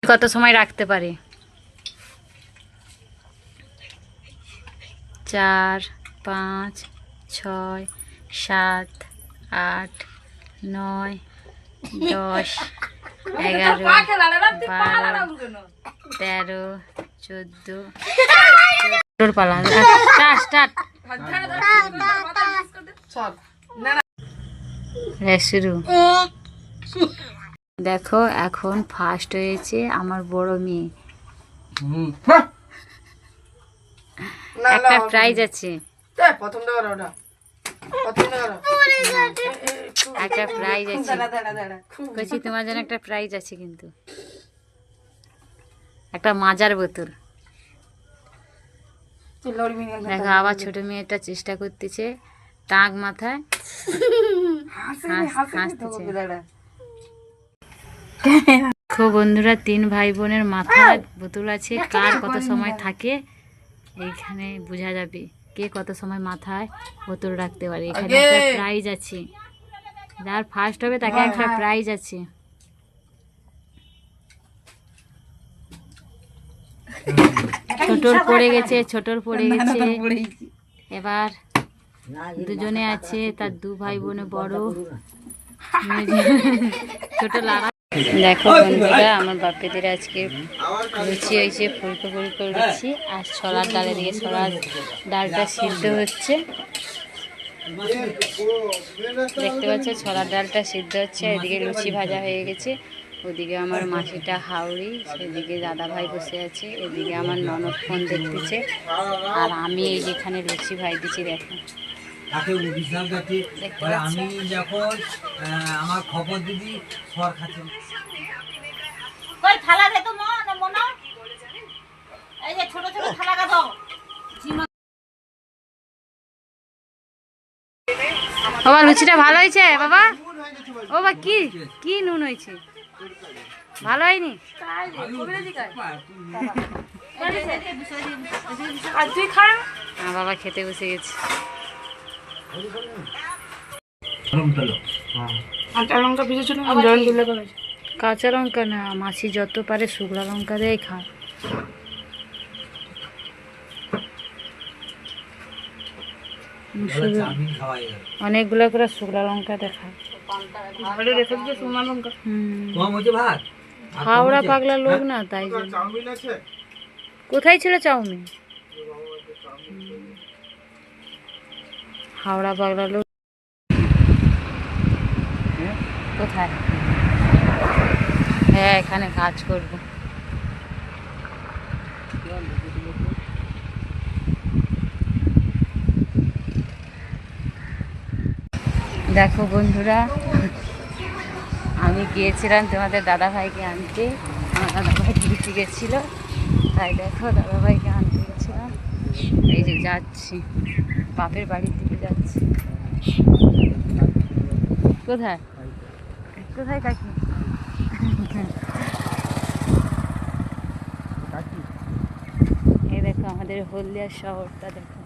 কত সময় রাখতে পারে? 4 5 6 7 8 9 10 11 12 13 14 পালা স্টার্ট শুরু। দেখো এখন ফার্স্ট হয়েছে আমার বড় মেয়ে। একটা প্রাইজ আছে, একটা প্রাইজ আছে কইছি তোমার জন্য, একটা প্রাইজ আছে কিন্তু, একটা মাজার বোতল। দেখো আবার ছোট মেয়েটা চেষ্টা করতেছে, টাক মাথায় হাসতেছে। দেখো বন্ধুরা, 3 ভাই বোনের মাথায় বোতল আছে, কার কত সময় থাকে এইখানে বোঝা যাবে কে কত সময় মাথায় বোতল রাখতে পারে। এখানে একটা প্রাইজ আছে, যার ফার্স্ট হবে তাকে একটা প্রাইজ আছে। ছোটর পড়ে গেছে, ছোটর পড়ে গেছে। এবার দুজনে আছে, তার 2 ভাই বোনে বড়, ছোট লাড়া। দেখো বন্ধুরা, আমার বাপেদের আজকে লুচি হয়েছে, ফুলকো ফুলকো লুচি, আর ছোলার ডালের দিকে ছোলার ডালটা সিদ্ধ হচ্ছে। দেখতে পাচ্ছ ছোলার ডালটা সিদ্ধ হচ্ছে, এদিকে লুচি ভাজা হয়ে গেছে। ওদিকে আমার মাসিটা হাওড়ি, সেদিকে দাদা ভাই বসে আছে, এদিকে আমার ননদ ফোন দেখতেছে, আর আমি এই যেখানে লুচি ভাই দিচ্ছি। দেখো আমি যখন আমার খবর দিদি সর খাচ্ছে। বাবা লুচিটা ভালো হয়েছে বাবা? ও বা কি কি নুন হয়েছে, ভালো হয়নি? বাবা খেতে বসে গেছে। কাঁচা লঙ্কা না, মাছি যত পারে শুকনো লঙ্কা দিয়ে খায়। অনেকগুলো করে শুকনো লঙ্কা দেখায়। হাওড়া পাগলা লোক না, তাই জন্য। কোথায় ছিল চাউমিন? হাওড়া পাগলা লোক কোথায়? হ্যাঁ, এখানে কাজ করব। দেখো বন্ধুরা, আমি গিয়েছিলাম তোমাদের দাদা ভাইকে আনতে, আমার দাদা ভাই ডিউটি গেছিল, তাই দেখো দাদা ভাইকে আনতে গেছিলাম। এই যে যাচ্ছি, বাপের বাড়ির দিকে যাচ্ছি। কোথায় কোথায় কাকি? এই দেখো আমাদের হলদিয়া শহরটা, দেখো।